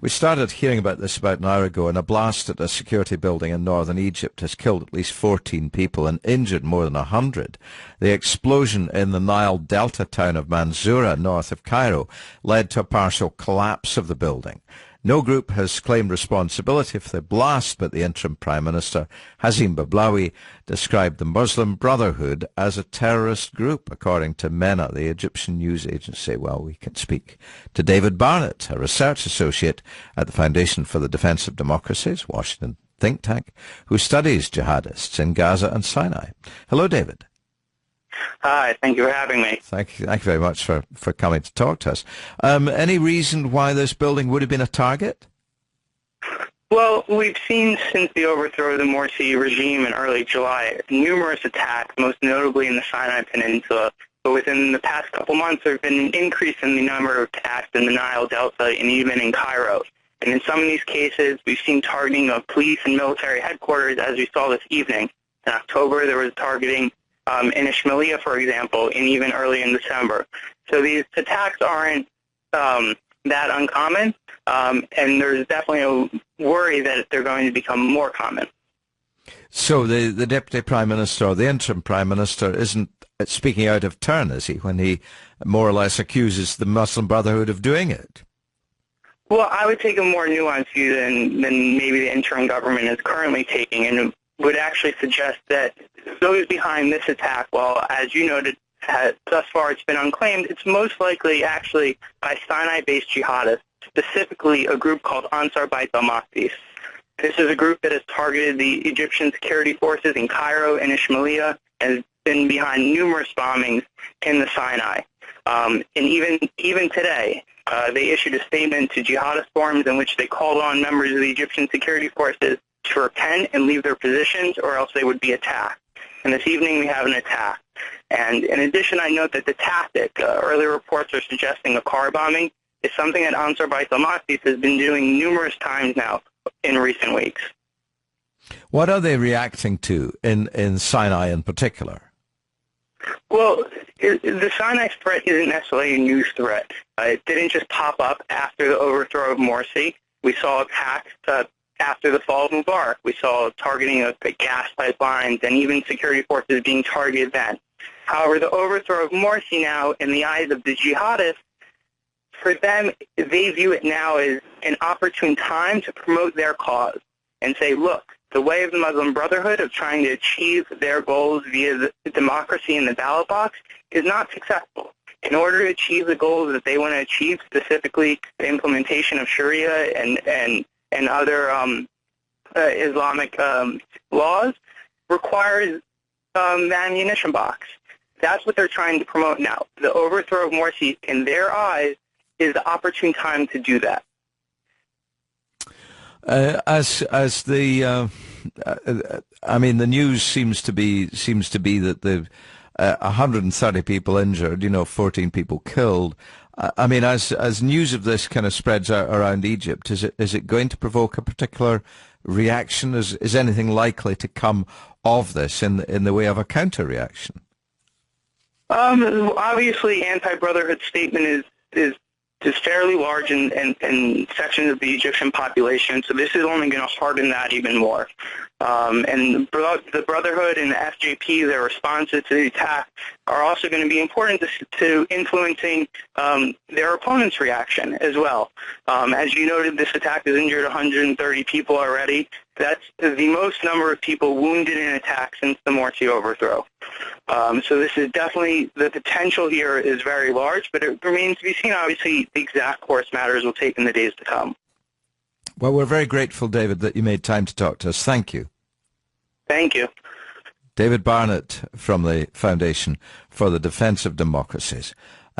We started hearing about this about an hour ago, and a blast at a security building in northern Egypt has killed at least 14 people and injured more than 100. The explosion in the Nile Delta town of Mansoura, north of Cairo, led to a partial collapse of the building. No group has claimed responsibility for the blast, but the interim Prime Minister, Hazim Bablawi, described the Muslim Brotherhood as a terrorist group, according to MENA, the Egyptian news agency. Well, we can speak to David Barnett, a research associate at the Foundation for the Defense of Democracies, Washington think tank, who studies jihadists in Gaza and Sinai. Hello, David. Hi, thank you for having me. Thank you very much for coming to talk to us. Any reason why this building would have been a target? Well, we've seen since the overthrow of the Morsi regime in early July numerous attacks, most notably in the Sinai Peninsula. But within the past couple months, there have been an increase in the number of attacks in the Nile Delta and even in Cairo. And in some of these cases, we've seen targeting of police and military headquarters, as we saw this evening. In October, there was targeting in Ismailia, for example, and even early in December. So these attacks aren't that uncommon, and there's definitely a worry that they're going to become more common. So the Deputy Prime Minister, or the interim Prime Minister, isn't speaking out of turn, is he, when he more or less accuses the Muslim Brotherhood of doing it? Well, I would take a more nuanced view than maybe the interim government is currently taking, and would actually suggest that those behind this attack, well, as you noted, thus far it's been unclaimed, it's most likely actually by Sinai-based jihadists, specifically a group called Ansar Bait al-Maqdis. This is a group that has targeted the Egyptian security forces in Cairo and Ismailia and has been behind numerous bombings in the Sinai. And even today, they issued a statement to jihadist forums in which they called on members of the Egyptian security forces to repent and leave their positions, or else they would be attacked. And this evening we have an attack. And in addition, I note that the tactic, earlier reports are suggesting a car bombing, is something that Ansar Bait al-Maqdis has been doing numerous times now in recent weeks. What are they reacting to in Sinai in particular? Well, the Sinai threat isn't necessarily a new threat. It didn't just pop up after the overthrow of Morsi. We saw attacks after the fall of Mubarak. We saw targeting of gas pipelines and even security forces being targeted then. However, the overthrow of Morsi now, in the eyes of the jihadists, for them, they view it now as an opportune time to promote their cause and say, look, the way of the Muslim Brotherhood of trying to achieve their goals via the democracy in the ballot box is not successful. In order to achieve the goals that they want to achieve, specifically the implementation of Sharia and other Islamic laws, requires the ammunition box. That's what they're trying to promote now. The overthrow of Morsi, in their eyes, is the opportune time to do that. The news seems to be that the 130 people injured, 14 people killed. As news of this kind of spreads out around Egypt, is it going to provoke a particular reaction? Is anything likely to come of this in the way of a counter reaction? Obviously, anti-brotherhood statement is fairly large in sections of the Egyptian population, so this is only going to harden that even more. And the Brotherhood and the FJP, their responses to the attack, are also going to be important to influencing their opponent's reaction as well. As you noted, this attack has injured 130 people already. That's the most number of people wounded in an attack since the Morsi overthrow. So this is definitely, the potential here is very large, but it remains to be seen. Obviously, the exact course matters will take in the days to come. Well, we're very grateful, David, that you made time to talk to us. Thank you. Thank you. David Barnett from the Foundation for the Defense of Democracies.